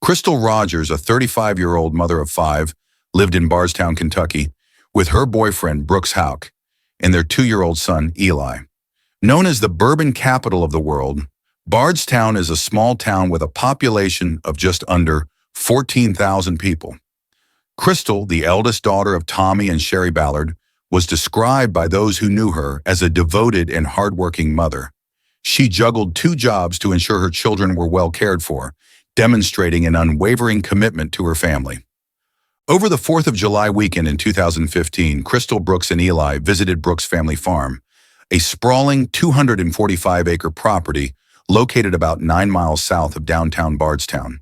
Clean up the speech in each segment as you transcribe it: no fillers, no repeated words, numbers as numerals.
Crystal Rogers, a 35-year-old mother of five, lived in Bardstown, Kentucky, with her boyfriend, Brooks Houck, and their 2-year-old son, Eli. Known as the bourbon capital of the world, Bardstown is a small town with a population of just under 14,000 people. Crystal, the eldest daughter of Tommy and Sherry Ballard, was described by those who knew her as a devoted and hardworking mother. She juggled 2 jobs to ensure her children were well cared for, demonstrating an unwavering commitment to her family. Over the 4th of July weekend in 2015, Crystal, Brooks, and Eli visited Brooks Family Farm, a sprawling 245-acre property located about 9 miles south of downtown Bardstown.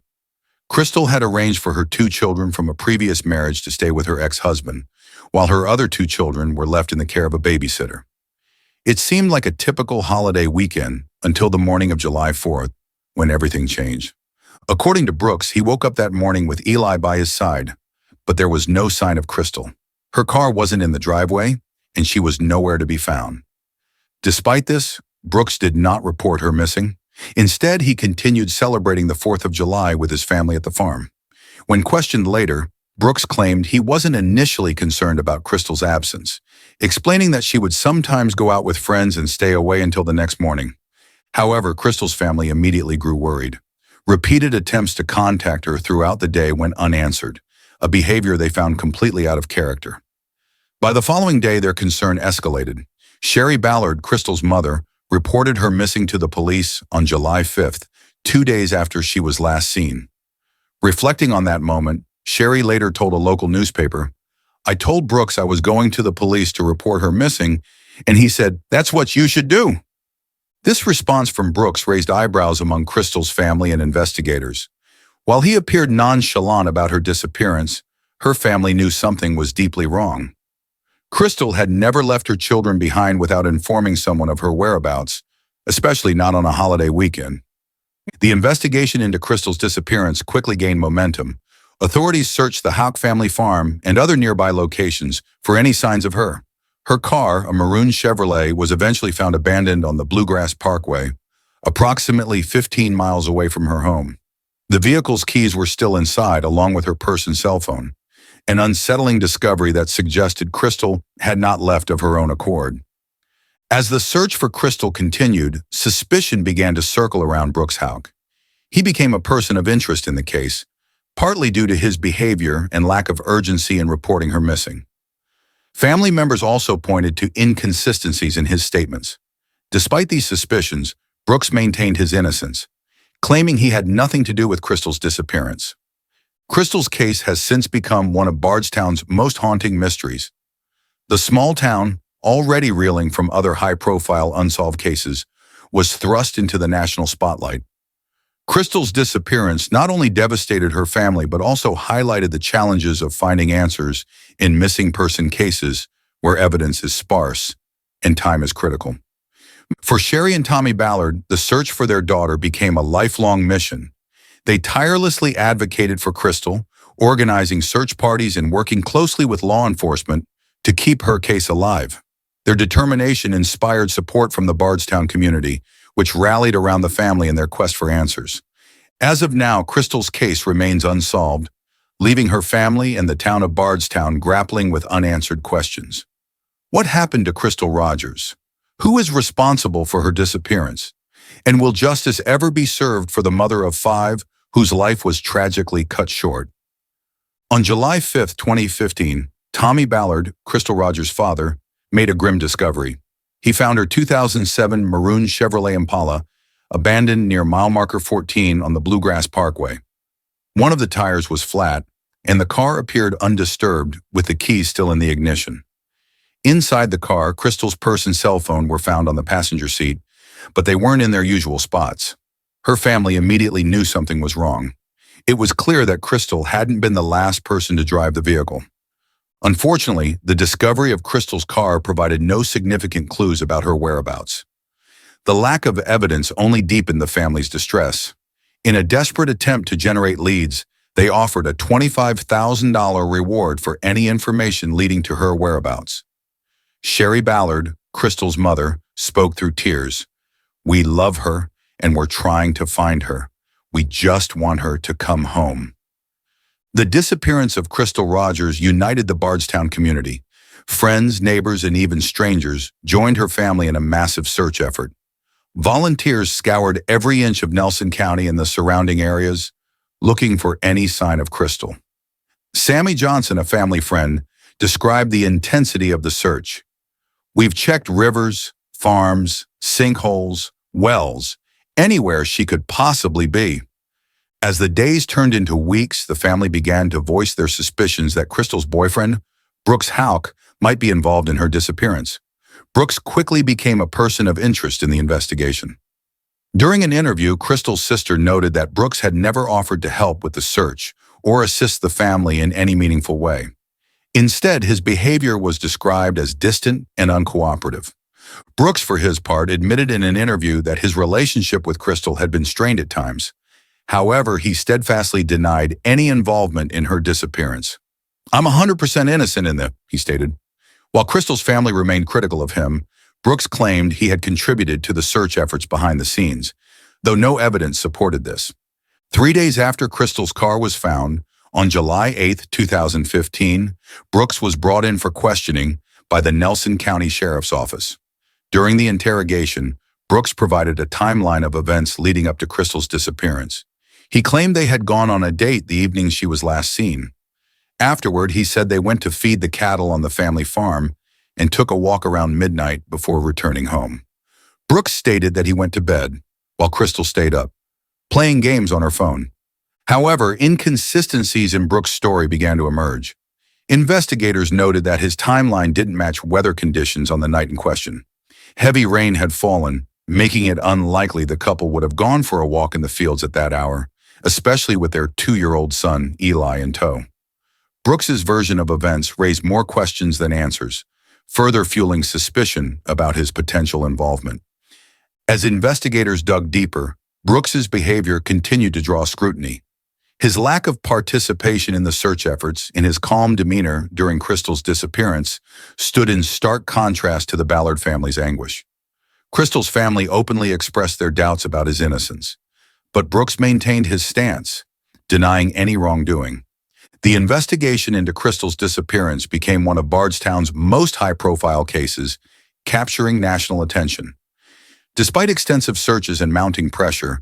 Crystal had arranged for her 2 children from a previous marriage to stay with her ex-husband, while her other 2 children were left in the care of a babysitter. It seemed like a typical holiday weekend until the morning of July 4th, when everything changed. According to Brooks, he woke up that morning with Eli by his side, but there was no sign of Crystal. Her car wasn't in the driveway, and she was nowhere to be found. Despite this, Brooks did not report her missing. Instead, he continued celebrating the 4th of July with his family at the farm. When questioned later, Brooks claimed he wasn't initially concerned about Crystal's absence, explaining that she would sometimes go out with friends and stay away until the next morning. However, Crystal's family immediately grew worried. Repeated attempts to contact her throughout the day went unanswered, a behavior they found completely out of character. By the following day, their concern escalated. Sherry Ballard, Crystal's mother, reported her missing to the police on July 5th, 2 days after she was last seen. Reflecting on that moment, Sherry later told a local newspaper, "I told Brooks I was going to the police to report her missing, and he said, 'That's what you should do.'" This response from Brooks raised eyebrows among Crystal's family and investigators. While he appeared nonchalant about her disappearance, her family knew something was deeply wrong. Crystal had never left her children behind without informing someone of her whereabouts, especially not on a holiday weekend. The investigation into Crystal's disappearance quickly gained momentum. Authorities searched the Houck family farm and other nearby locations for any signs of her. Her car, a maroon Chevrolet, was eventually found abandoned on the Bluegrass Parkway, approximately 15 miles away from her home. The vehicle's keys were still inside, along with her purse and cell phone, an unsettling discovery that suggested Crystal had not left of her own accord. As the search for Crystal continued, suspicion began to circle around Brooks Houck. He became a person of interest in the case, partly due to his behavior and lack of urgency in reporting her missing. Family members also pointed to inconsistencies in his statements. Despite these suspicions, Brooks maintained his innocence, claiming he had nothing to do with Crystal's disappearance. Crystal's case has since become one of Bardstown's most haunting mysteries. The small town, already reeling from other high-profile unsolved cases, was thrust into the national spotlight. Crystal's disappearance not only devastated her family but also highlighted the challenges of finding answers in missing person cases where evidence is sparse and time is critical. For Sherry and Tommy Ballard, the search for their daughter became a lifelong mission. They tirelessly advocated for Crystal, organizing search parties and working closely with law enforcement to keep her case alive. Their determination inspired support from the Bardstown community, which rallied around the family in their quest for answers. As of now, Crystal's case remains unsolved, leaving her family and the town of Bardstown grappling with unanswered questions. What happened to Crystal Rogers? Who is responsible for her disappearance? And will justice ever be served for the mother of 5 whose life was tragically cut short? On July 5, 2015, Tommy Ballard, Crystal Rogers' father, made a grim discovery. He found her 2007 maroon Chevrolet Impala abandoned near mile marker 14 on the Bluegrass Parkway. One of the tires was flat, and the car appeared undisturbed with the keys still in the ignition. Inside the car, Crystal's purse and cell phone were found on the passenger seat, but they weren't in their usual spots. Her family immediately knew something was wrong. It was clear that Crystal hadn't been the last person to drive the vehicle. Unfortunately, the discovery of Crystal's car provided no significant clues about her whereabouts. The lack of evidence only deepened the family's distress. In a desperate attempt to generate leads, they offered a $25,000 reward for any information leading to her whereabouts. Sherry Ballard, Crystal's mother, spoke through tears. "We love her, and we're trying to find her. We just want her to come home." The disappearance of Crystal Rogers united the Bardstown community. Friends, neighbors, and even strangers joined her family in a massive search effort. Volunteers scoured every inch of Nelson County and the surrounding areas, looking for any sign of Crystal. Sammy Johnson, a family friend, described the intensity of the search. "We've checked rivers, farms, sinkholes, wells, anywhere she could possibly be." As the days turned into weeks, the family began to voice their suspicions that Crystal's boyfriend, Brooks Houck, might be involved in her disappearance. Brooks quickly became a person of interest in the investigation. During an interview, Crystal's sister noted that Brooks had never offered to help with the search or assist the family in any meaningful way. Instead, his behavior was described as distant and uncooperative. Brooks, for his part, admitted in an interview that his relationship with Crystal had been strained at times. However, he steadfastly denied any involvement in her disappearance. "I'm 100% innocent in this," he stated. While Crystal's family remained critical of him, Brooks claimed he had contributed to the search efforts behind the scenes, though no evidence supported this. 3 days after Crystal's car was found, on July 8, 2015, Brooks was brought in for questioning by the Nelson County Sheriff's Office. During the interrogation, Brooks provided a timeline of events leading up to Crystal's disappearance. He claimed they had gone on a date the evening she was last seen. Afterward, he said they went to feed the cattle on the family farm and took a walk around midnight before returning home. Brooks stated that he went to bed while Crystal stayed up, playing games on her phone. However, inconsistencies in Brooks' story began to emerge. Investigators noted that his timeline didn't match weather conditions on the night in question. Heavy rain had fallen, making it unlikely the couple would have gone for a walk in the fields at that hour, especially with their 2-year-old son, Eli, in tow. Brooks's version of events raised more questions than answers, further fueling suspicion about his potential involvement. As investigators dug deeper, Brooks's behavior continued to draw scrutiny. His lack of participation in the search efforts and his calm demeanor during Crystal's disappearance stood in stark contrast to the Ballard family's anguish. Crystal's family openly expressed their doubts about his innocence, but Brooks maintained his stance, denying any wrongdoing. The investigation into Crystal's disappearance became one of Bardstown's most high-profile cases, capturing national attention. Despite extensive searches and mounting pressure,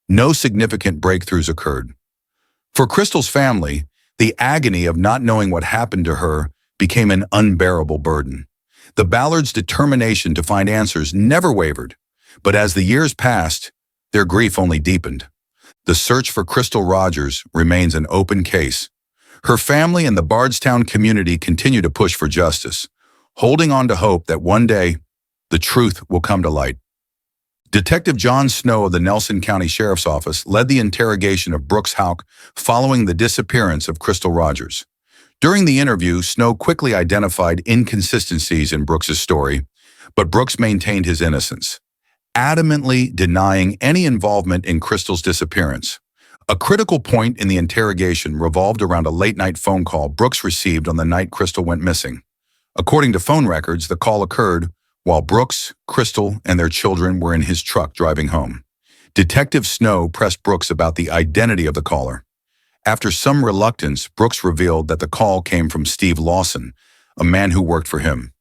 no significant breakthroughs occurred. For Crystal's family, the agony of not knowing what happened to her became an unbearable burden. The Ballards' determination to find answers never wavered, but as the years passed, their grief only deepened. The search for Crystal Rogers remains an open case. Her family and the Bardstown community continue to push for justice, holding on to hope that one day the truth will come to light. Detective John Snow of the Nelson County Sheriff's Office led the interrogation of Brooks Houck following the disappearance of Crystal Rogers. During the interview, Snow quickly identified inconsistencies in Brooks's story, but Brooks maintained his innocence, adamantly denying any involvement in Crystal's disappearance. A critical point in the interrogation revolved around a late-night phone call Brooks received on the night Crystal went missing. According to phone records, the call occurred while Brooks, Crystal, and their children were in his truck driving home. Detective Snow pressed Brooks about the identity of the caller. After some reluctance, Brooks revealed that the call came from Steve Lawson, a man who worked for him.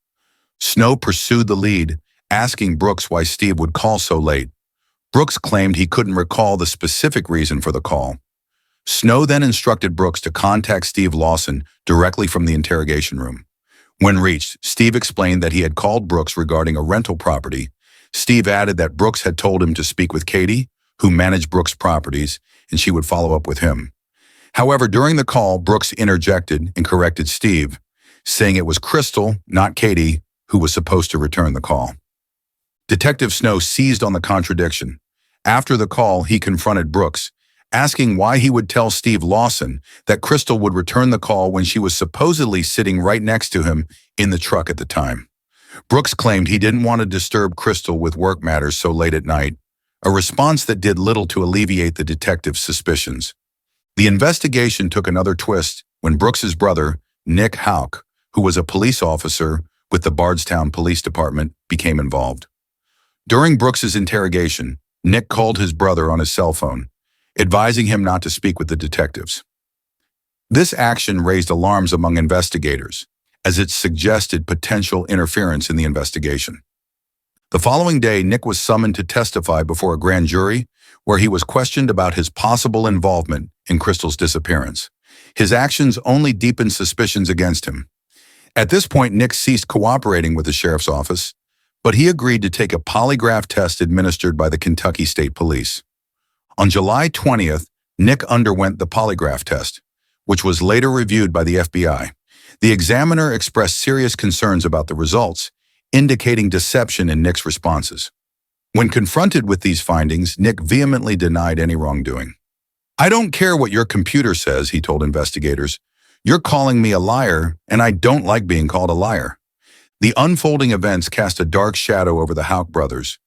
Snow pursued the lead, asking Brooks why Steve would call so late. Brooks claimed he couldn't recall the specific reason for the call. Snow then instructed Brooks to contact Steve Lawson directly from the interrogation room. When reached, Steve explained that he had called Brooks regarding a rental property. Steve added that Brooks had told him to speak with Katie, who managed Brooks' properties, and she would follow up with him. However, during the call, Brooks interjected and corrected Steve, saying it was Crystal, not Katie, who was supposed to return the call. Detective Snow seized on the contradiction. After the call, he confronted Brooks, asking why he would tell Steve Lawson that Crystal would return the call when she was supposedly sitting right next to him in the truck at the time. Brooks claimed he didn't want to disturb Crystal with work matters so late at night, a response that did little to alleviate the detective's suspicions. The investigation took another twist when Brooks's brother, Nick Houck, who was a police officer with the Bardstown Police Department, became involved. During Brooks's interrogation, Nick called his brother on his cell phone, advising him not to speak with the detectives. This action raised alarms among investigators, as it suggested potential interference in the investigation. The following day, Nick was summoned to testify before a grand jury, where he was questioned about his possible involvement in Crystal's disappearance. His actions only deepened suspicions against him. At this point, Nick ceased cooperating with the sheriff's office, but he agreed to take a polygraph test administered by the Kentucky State Police. On July 20th, Nick underwent the polygraph test, which was later reviewed by the FBI. The examiner expressed serious concerns about the results, indicating deception in Nick's responses. When confronted with these findings, Nick vehemently denied any wrongdoing. "I don't care what your computer says," he told investigators. "You're calling me a liar, and I don't like being called a liar." The unfolding events cast a dark shadow over the Houck brothers.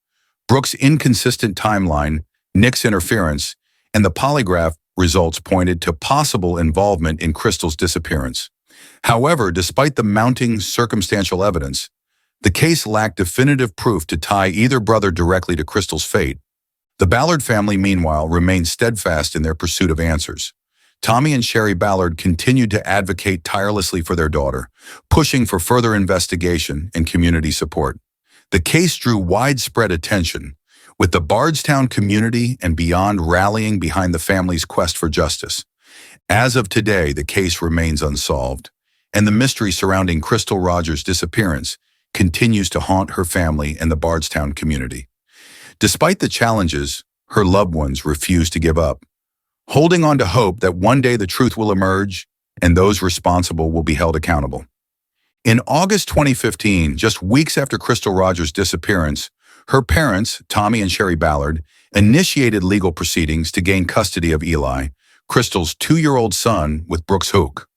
Brooks' inconsistent timeline, Nick's interference, and the polygraph results pointed to possible involvement in Crystal's disappearance. However, despite the mounting circumstantial evidence, the case lacked definitive proof to tie either brother directly to Crystal's fate. The Ballard family, meanwhile, remained steadfast in their pursuit of answers. Tommy and Sherry Ballard continued to advocate tirelessly for their daughter, pushing for further investigation and community support. The case drew widespread attention, with the Bardstown community and beyond rallying behind the family's quest for justice. As of today, the case remains unsolved, and the mystery surrounding Crystal Rogers' disappearance continues to haunt her family and the Bardstown community. Despite the challenges, her loved ones refuse to give up, holding on to hope that one day the truth will emerge and those responsible will be held accountable. In August 2015, just weeks after Crystal Rogers' disappearance, her parents, Tommy and Sherry Ballard, initiated legal proceedings to gain custody of Eli, Crystal's 2-year-old son, with Brooks Houck.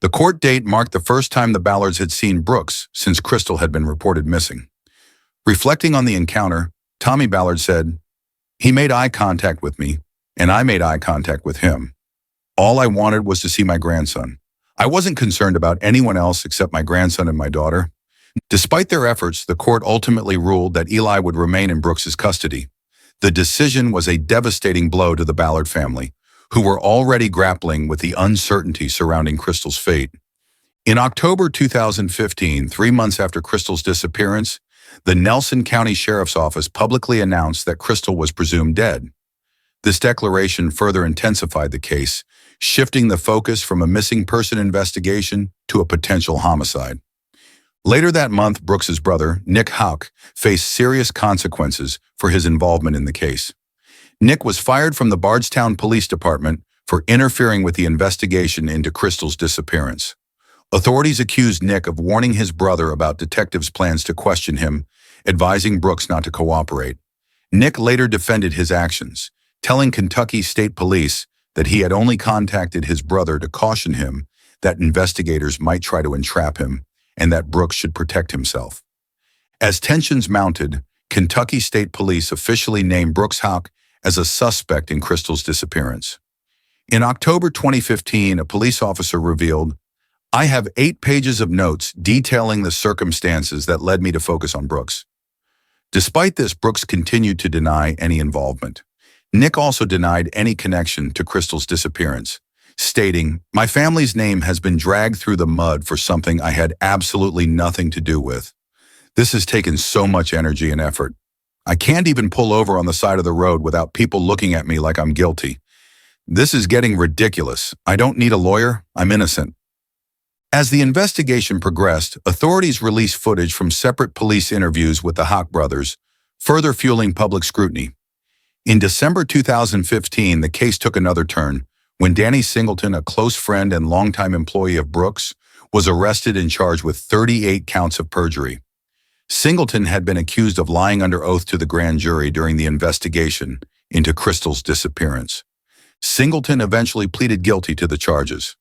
The court date marked the first time the Ballards had seen Brooks since Crystal had been reported missing. Reflecting on the encounter, Tommy Ballard said, "He made eye contact with me, and I made eye contact with him. All I wanted was to see my grandson. I wasn't concerned about anyone else except my grandson and my daughter." Despite their efforts, the court ultimately ruled that Eli would remain in Brooks's custody. The decision was a devastating blow to the Ballard family, who were already grappling with the uncertainty surrounding Crystal's fate. In October 2015, 3 months after Crystal's disappearance, the Nelson County Sheriff's Office publicly announced that Crystal was presumed dead. This declaration further intensified the case, shifting the focus from a missing person investigation to a potential homicide. Later that month, Brooks's brother, Nick Houck, faced serious consequences for his involvement in the case. Nick was fired from the Bardstown Police Department for interfering with the investigation into Crystal's disappearance. Authorities accused Nick of warning his brother about detectives' plans to question him, advising Brooks not to cooperate. Nick later defended his actions, telling Kentucky State Police that he had only contacted his brother to caution him that investigators might try to entrap him and that Brooks should protect himself. As tensions mounted, Kentucky State Police officially named Brooks Houck as a suspect in Crystal's disappearance. In October 2015, a police officer revealed, "I have 8 pages of notes detailing the circumstances that led me to focus on Brooks." Despite this, Brooks continued to deny any involvement. Nick also denied any connection to Crystal's disappearance, stating, "My family's name has been dragged through the mud for something I had absolutely nothing to do with. This has taken so much energy and effort. I can't even pull over on the side of the road without people looking at me like I'm guilty. This is getting ridiculous. I don't need a lawyer. I'm innocent." As the investigation progressed, authorities released footage from separate police interviews with the Houck brothers, further fueling public scrutiny. In December 2015, the case took another turn when Danny Singleton, a close friend and longtime employee of Brooks, was arrested and charged with 38 counts of perjury. Singleton had been accused of lying under oath to the grand jury during the investigation into Crystal's disappearance. Singleton eventually pleaded guilty to the charges.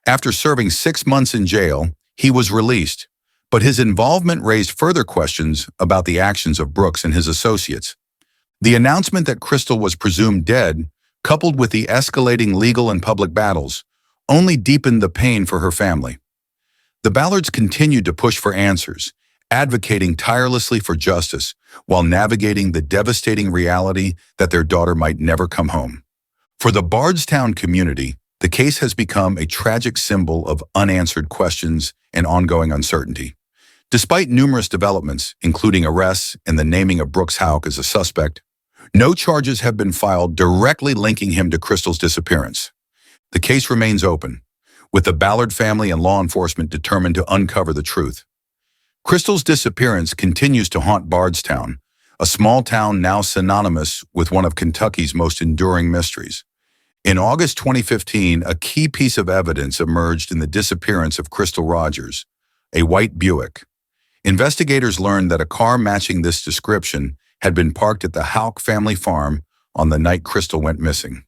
After serving 6 months in jail, he was released, but his involvement raised further questions about the actions of Brooks and his associates. The announcement that Crystal was presumed dead, coupled with the escalating legal and public battles, only deepened the pain for her family. The Ballards continued to push for answers, advocating tirelessly for justice while navigating the devastating reality that their daughter might never come home. For the Bardstown community, the case has become a tragic symbol of unanswered questions and ongoing uncertainty. Despite numerous developments, including arrests and the naming of Brooks Houck as a suspect, no charges have been filed directly linking him to Crystal's disappearance. The case remains open, with the Ballard family and law enforcement determined to uncover the truth. Crystal's disappearance continues to haunt Bardstown, a small town now synonymous with one of Kentucky's most enduring mysteries. In August 2015, a key piece of evidence emerged in the disappearance of Crystal Rogers, a white Buick. Investigators learned that a car matching this description had been parked at the Houck family farm on the night Crystal went missing.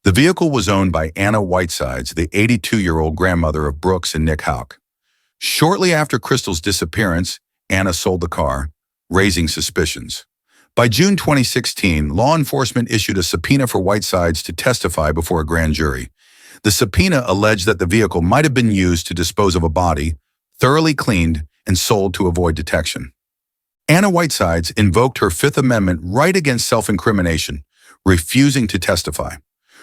The vehicle was owned by Anna Whitesides, the 82-year-old grandmother of Brooks and Nick Houck. Shortly after Crystal's disappearance, Anna sold the car, raising suspicions. By June 2016, law enforcement issued a subpoena for Whitesides to testify before a grand jury. The subpoena alleged that the vehicle might have been used to dispose of a body, thoroughly cleaned, and sold to avoid detection. Anna Whitesides invoked her Fifth Amendment right against self-incrimination, refusing to testify.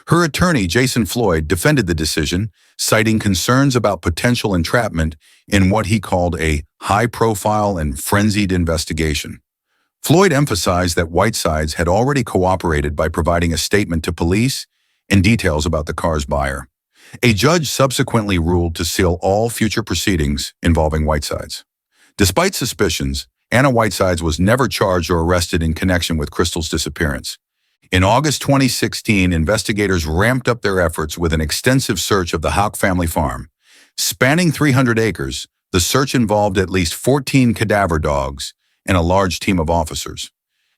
Her attorney, Jason Floyd, defended the decision, citing concerns about potential entrapment in what he called a high-profile and frenzied investigation. Floyd emphasized that Whitesides had already cooperated by providing a statement to police and details about the car's buyer. A judge subsequently ruled to seal all future proceedings involving Whitesides. Despite suspicions, Anna Whitesides was never charged or arrested in connection with Crystal's disappearance. In August 2016, investigators ramped up their efforts with an extensive search of the Houck family farm. Spanning 300 acres, the search involved at least 14 cadaver dogs and a large team of officers.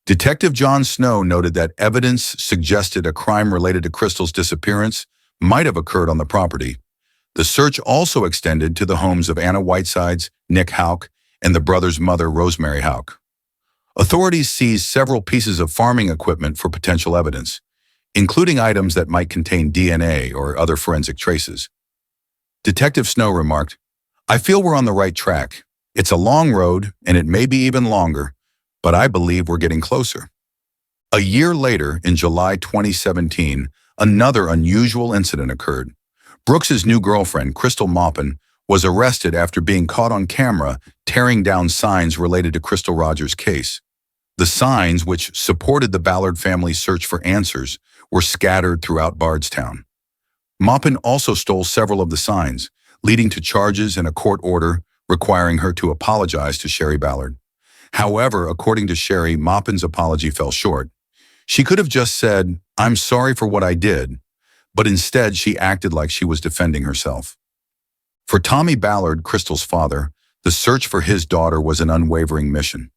Detective John Snow noted that evidence suggested a crime related to Crystal's disappearance might have occurred on the property. The search also extended to the homes of Anna Whitesides, Nick Houck, and the brothers' mother, Rosemary Houck. Authorities seized several pieces of farming equipment for potential evidence, including items that might contain DNA or other forensic traces. Detective Snow remarked, "I feel we're on the right track. It's a long road, and it may be even longer, but I believe we're getting closer." A year later, in July 2017, another unusual incident occurred. Brooks's new girlfriend, Crystal Maupin, was arrested after being caught on camera tearing down signs related to Crystal Rogers' case. The signs, which supported the Ballard family's search for answers, were scattered throughout Bardstown. Maupin also stole several of the signs, leading to charges and a court order requiring her to apologize to Sherry Ballard. However, according to Sherry, Maupin's apology fell short. She could have just said, "I'm sorry for what I did," but instead she acted like she was defending herself. For Tommy Ballard, Crystal's father, the search for his daughter was an unwavering mission.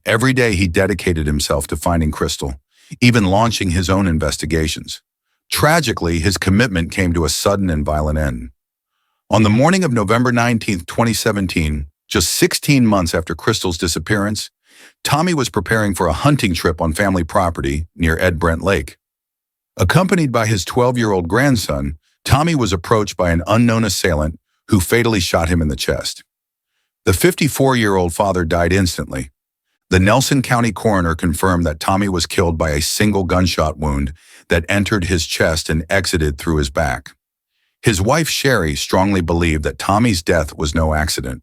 Every day he dedicated himself to finding Crystal, even launching his own investigations. Tragically, his commitment came to a sudden and violent end. On the morning of November 19, 2017, just 16 months after Crystal's disappearance, Tommy was preparing for a hunting trip on family property near Ed Brent Lake. Accompanied by his 12-year-old grandson, Tommy was approached by an unknown assailant who fatally shot him in the chest. The 54-year-old father died instantly. The Nelson County coroner confirmed that Tommy was killed by a single gunshot wound that entered his chest and exited through his back. His wife, Sherry, strongly believed that Tommy's death was no accident.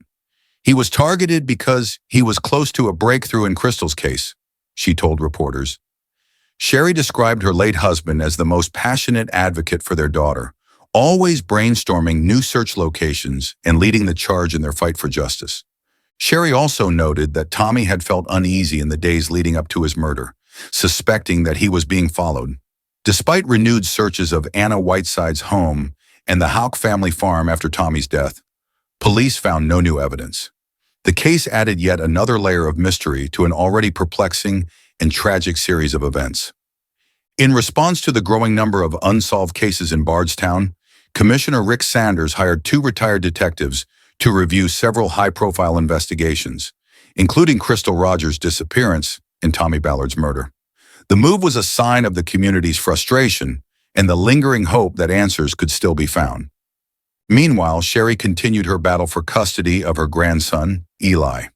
He was targeted because he was close to a breakthrough in Crystal's case, she told reporters. Sherry described her late husband as the most passionate advocate for their daughter, always brainstorming new search locations and leading the charge in their fight for justice. Sherry also noted that Tommy had felt uneasy in the days leading up to his murder, suspecting that he was being followed. Despite renewed searches of Anna Whiteside's home and the Houck family farm after Tommy's death, police found no new evidence. The case added yet another layer of mystery to an already perplexing and tragic series of events. In response to the growing number of unsolved cases in Bardstown, Commissioner Rick Sanders hired 2 retired detectives to review several high-profile investigations, including Crystal Rogers' disappearance and Tommy Ballard's murder. The move was a sign of the community's frustration and the lingering hope that answers could still be found. Meanwhile, Sherry continued her battle for custody of her grandson, Eli.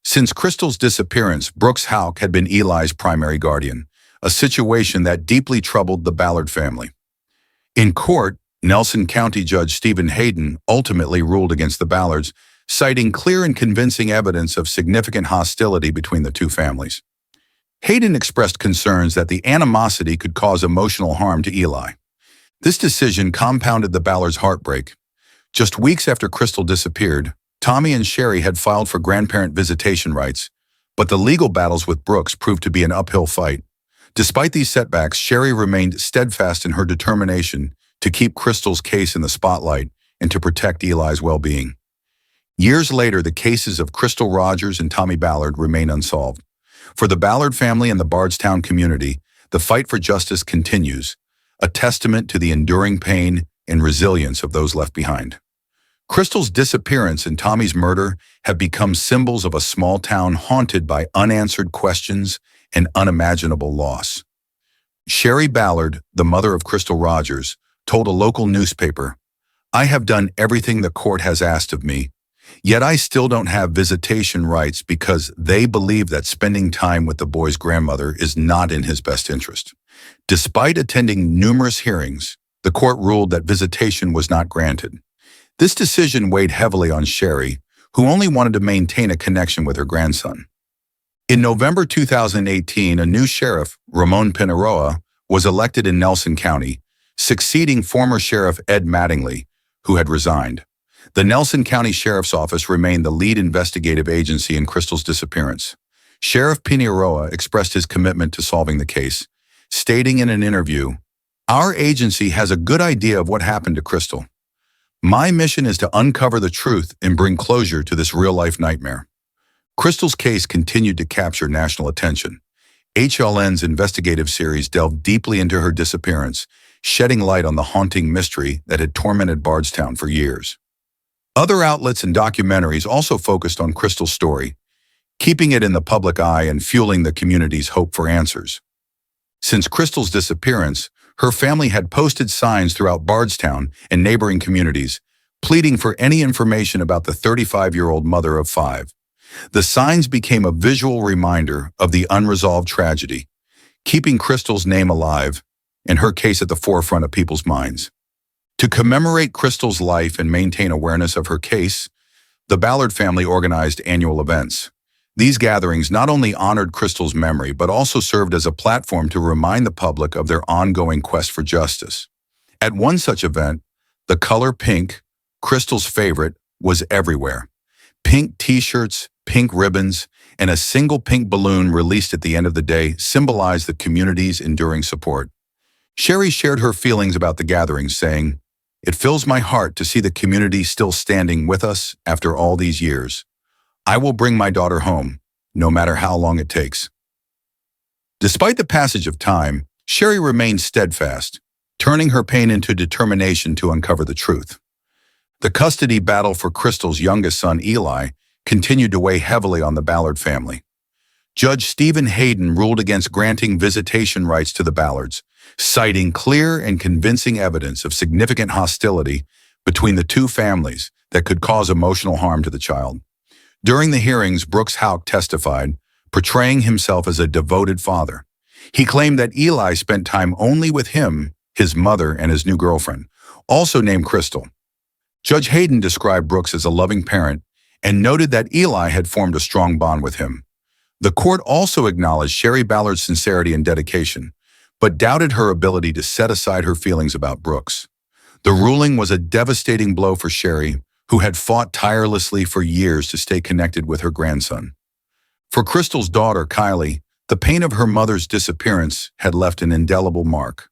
Since Crystal's disappearance, Brooks Houck had been Eli's primary guardian, a situation that deeply troubled the Ballard family. In court, Nelson County Judge Stephen Hayden ultimately ruled against the Ballards, citing clear and convincing evidence of significant hostility between the two families. Hayden expressed concerns that the animosity could cause emotional harm to Eli. This decision compounded the Ballards' heartbreak. Just weeks after Crystal disappeared, Tommy and Sherry had filed for grandparent visitation rights, but the legal battles with Brooks proved to be an uphill fight. Despite these setbacks, Sherry remained steadfast in her determination to keep Crystal's case in the spotlight and to protect Eli's well-being. Years later, the cases of Crystal Rogers and Tommy Ballard remain unsolved. For the Ballard family and the Bardstown community, the fight for justice continues, a testament to the enduring pain and resilience of those left behind. Crystal's disappearance and Tommy's murder have become symbols of a small town haunted by unanswered questions and unimaginable loss. Sherry Ballard, the mother of Crystal Rogers, told a local newspaper, "I have done everything the court has asked of me, yet I still don't have visitation rights because they believe that spending time with the boy's grandmother is not in his best interest." Despite attending numerous hearings, the court ruled that visitation was not granted. This decision weighed heavily on Sherry, who only wanted to maintain a connection with her grandson. In November 2018, a new sheriff, Ramon Pineroa, was elected in Nelson County, succeeding former Sheriff Ed Mattingly, who had resigned. The Nelson County Sheriff's Office remained the lead investigative agency in Crystal's disappearance. Sheriff Pineroa expressed his commitment to solving the case, stating in an interview, "Our agency has a good idea of what happened to Crystal. My mission is to uncover the truth and bring closure to this real-life nightmare." Crystal's case continued to capture national attention. HLN's investigative series delved deeply into her disappearance, shedding light on the haunting mystery that had tormented Bardstown for years. Other outlets and documentaries also focused on Crystal's story, keeping it in the public eye and fueling the community's hope for answers. Since Crystal's disappearance, her family had posted signs throughout Bardstown and neighboring communities, pleading for any information about the 35-year-old mother of 5. The signs became a visual reminder of the unresolved tragedy, keeping Crystal's name alive and her case at the forefront of people's minds. To commemorate Crystal's life and maintain awareness of her case, the Ballard family organized annual events. These gatherings not only honored Crystal's memory, but also served as a platform to remind the public of their ongoing quest for justice. At one such event, the color pink, Crystal's favorite, was everywhere. Pink t-shirts, pink ribbons, and a single pink balloon released at the end of the day symbolized the community's enduring support. Sherry shared her feelings about the gatherings, saying, "It fills my heart to see the community still standing with us after all these years. I will bring my daughter home, no matter how long it takes." Despite the passage of time, Sherry remained steadfast, turning her pain into determination to uncover the truth. The custody battle for Crystal's youngest son, Eli, continued to weigh heavily on the Ballard family. Judge Stephen Hayden ruled against granting visitation rights to the Ballards, citing clear and convincing evidence of significant hostility between the two families that could cause emotional harm to the child. During the hearings, Brooks Houck testified, portraying himself as a devoted father. He claimed that Eli spent time only with him, his mother, and his new girlfriend, also named Crystal. Judge Hayden described Brooks as a loving parent and noted that Eli had formed a strong bond with him. The court also acknowledged Sherry Ballard's sincerity and dedication, but doubted her ability to set aside her feelings about Brooks. The ruling was a devastating blow for Sherry, who had fought tirelessly for years to stay connected with her grandson. For Crystal's daughter, Kylie, the pain of her mother's disappearance had left an indelible mark.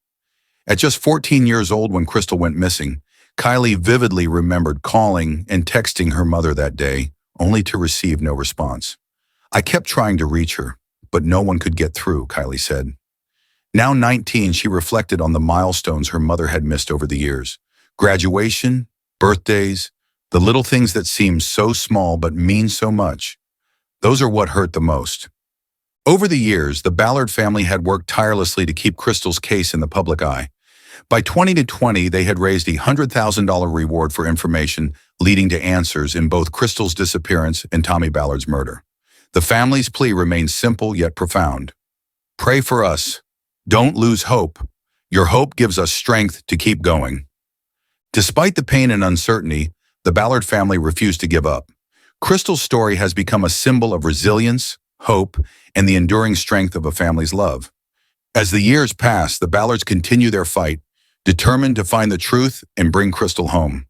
At just 14 years old when Crystal went missing, Kylie vividly remembered calling and texting her mother that day, only to receive no response. "I kept trying to reach her, but no one could get through," Kylie said. Now 19, she reflected on the milestones her mother had missed over the years. Graduation, birthdays, the little things that seem so small but mean so much. Those are what hurt the most. Over the years, the Ballard family had worked tirelessly to keep Crystal's case in the public eye. By 2020, they had raised a $100,000 reward for information leading to answers in both Crystal's disappearance and Tommy Ballard's murder. The family's plea remains simple yet profound. Pray for us. Don't lose hope. Your hope gives us strength to keep going." Despite the pain and uncertainty, the Ballard family refused to give up. Crystal's story has become a symbol of resilience, hope, and the enduring strength of a family's love. As the years pass, the Ballards continue their fight, determined to find the truth and bring Crystal home.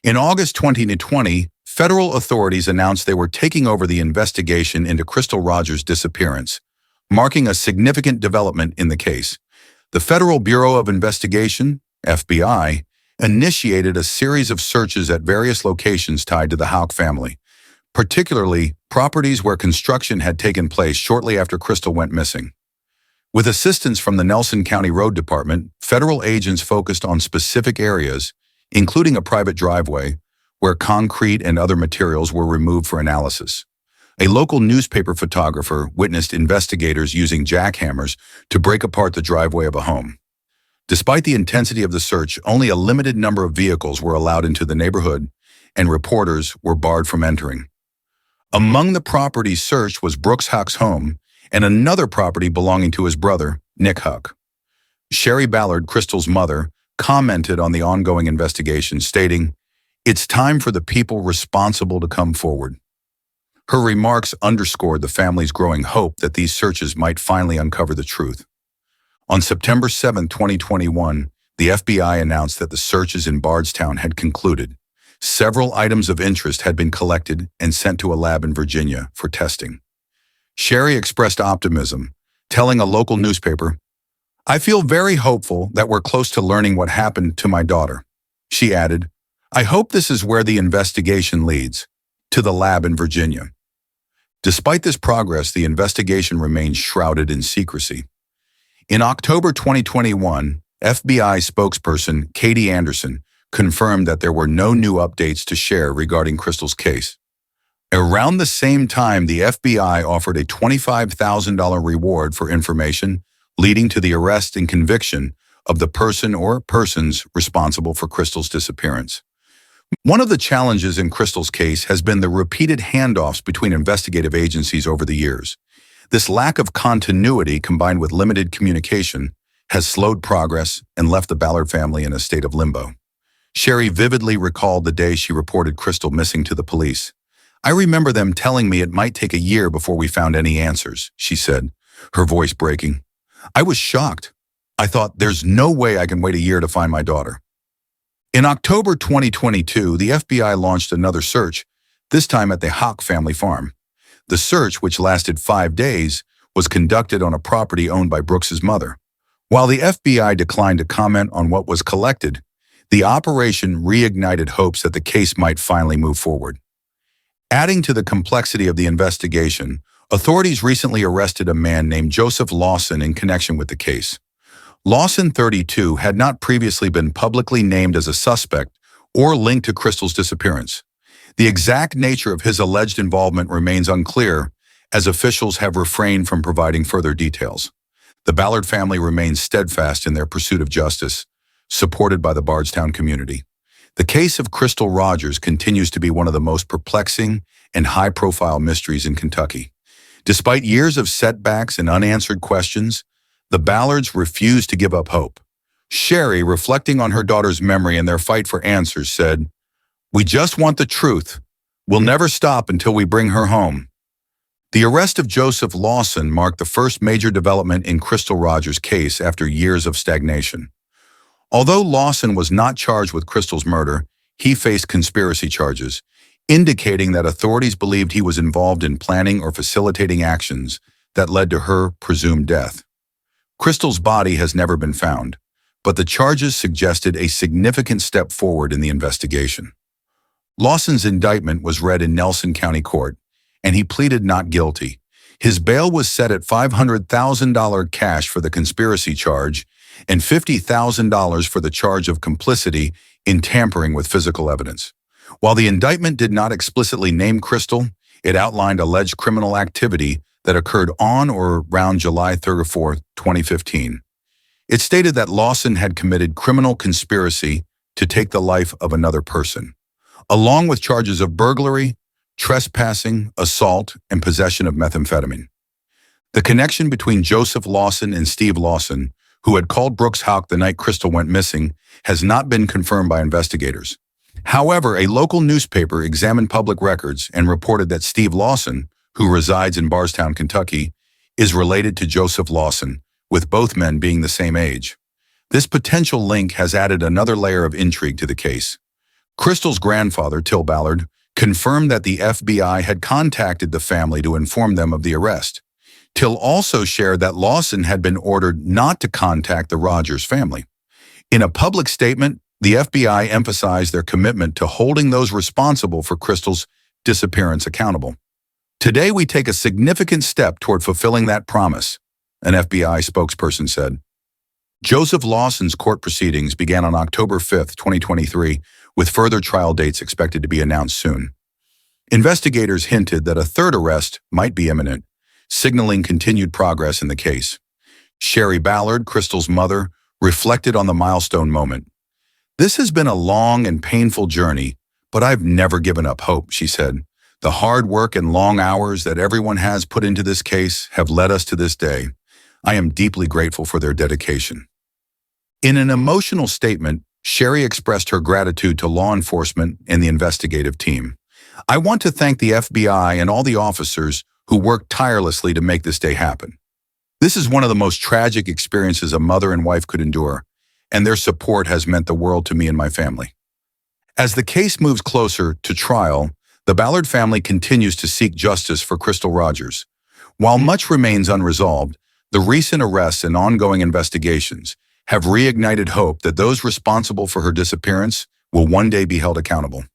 In August 2020, federal authorities announced they were taking over the investigation into Crystal Rogers' disappearance, marking a significant development in the case. The Federal Bureau of Investigation, FBI, initiated a series of searches at various locations tied to the Houck family, particularly properties where construction had taken place shortly after Crystal went missing. With assistance from the Nelson County Road Department, federal agents focused on specific areas, including a private driveway, where concrete and other materials were removed for analysis. A local newspaper photographer witnessed investigators using jackhammers to break apart the driveway of a home. Despite the intensity of the search, only a limited number of vehicles were allowed into the neighborhood, and reporters were barred from entering. Among the properties searched was Brooks Houck's home and another property belonging to his brother, Nick Houck. Sherry Ballard, Crystal's mother, commented on the ongoing investigation, stating, "It's time for the people responsible to come forward." Her remarks underscored the family's growing hope that these searches might finally uncover the truth. On September 7, 2021, the FBI announced that the searches in Bardstown had concluded. Several items of interest had been collected and sent to a lab in Virginia for testing. Sherry expressed optimism, telling a local newspaper, "I feel very hopeful that we're close to learning what happened to my daughter." She added, "I hope this is where the investigation leads, to the lab in Virginia." Despite this progress, the investigation remains shrouded in secrecy. In October 2021, FBI spokesperson Katie Anderson confirmed that there were no new updates to share regarding Crystal's case. Around the same time, the FBI offered a $25,000 reward for information, leading to the arrest and conviction of the person or persons responsible for Crystal's disappearance. One of the challenges in Crystal's case has been the repeated handoffs between investigative agencies over the years. This lack of continuity, combined with limited communication, has slowed progress and left the Ballard family in a state of limbo. Sherry vividly recalled the day she reported Crystal missing to the police. "I remember them telling me it might take a year before we found any answers," she said, her voice breaking. "I was shocked. I thought, there's no way I can wait a year to find my daughter." In October 2022, the FBI launched another search, this time at the Houck family farm. The search, which lasted 5 days, was conducted on a property owned by Brooks's mother. While the FBI declined to comment on what was collected, the operation reignited hopes that the case might finally move forward. Adding to the complexity of the investigation, authorities recently arrested a man named Joseph Lawson in connection with the case. Lawson, 32, had not previously been publicly named as a suspect or linked to Crystal's disappearance. The exact nature of his alleged involvement remains unclear, as officials have refrained from providing further details. The Ballard family remains steadfast in their pursuit of justice, supported by the Bardstown community. The case of Crystal Rogers continues to be one of the most perplexing and high-profile mysteries in Kentucky. Despite years of setbacks and unanswered questions, the Ballards refuse to give up hope. Sherry, reflecting on her daughter's memory and their fight for answers, said, "We just want the truth. We'll never stop until we bring her home." The arrest of Joseph Lawson marked the first major development in Crystal Rogers' case after years of stagnation. Although Lawson was not charged with Crystal's murder, he faced conspiracy charges, indicating that authorities believed he was involved in planning or facilitating actions that led to her presumed death. Crystal's body has never been found, but the charges suggested a significant step forward in the investigation. Lawson's indictment was read in Nelson County Court, and he pleaded not guilty. His bail was set at $500,000 cash for the conspiracy charge and $50,000 for the charge of complicity in tampering with physical evidence. While the indictment did not explicitly name Crystal, it outlined alleged criminal activity that occurred on or around July 3rd or 4th, 2015. It stated that Lawson had committed criminal conspiracy to take the life of another person, along with charges of burglary, trespassing, assault, and possession of methamphetamine. The connection between Joseph Lawson and Steve Lawson, who had called Brooks Houck the night Crystal went missing, has not been confirmed by investigators. However, a local newspaper examined public records and reported that Steve Lawson, who resides in Bardstown, Kentucky, is related to Joseph Lawson, with both men being the same age. This potential link has added another layer of intrigue to the case. Crystal's grandfather, Till Ballard, confirmed that the FBI had contacted the family to inform them of the arrest. Till also shared that Lawson had been ordered not to contact the Rogers family. In a public statement, the FBI emphasized their commitment to holding those responsible for Crystal's disappearance accountable. "Today we take a significant step toward fulfilling that promise," an FBI spokesperson said. Joseph Lawson's court proceedings began on October 5, 2023, with further trial dates expected to be announced soon. Investigators hinted that a third arrest might be imminent, signaling continued progress in the case. Sherry Ballard, Crystal's mother, reflected on the milestone moment. "This has been a long and painful journey, but I've never given up hope," she said. "The hard work and long hours that everyone has put into this case have led us to this day. I am deeply grateful for their dedication." In an emotional statement, Sherry expressed her gratitude to law enforcement and the investigative team. "I want to thank the FBI and all the officers who worked tirelessly to make this day happen. This is one of the most tragic experiences a mother and wife could endure, and their support has meant the world to me and my family." As the case moves closer to trial, the Ballard family continues to seek justice for Crystal Rogers. While much remains unresolved, the recent arrests and ongoing investigations have reignited hope that those responsible for her disappearance will one day be held accountable.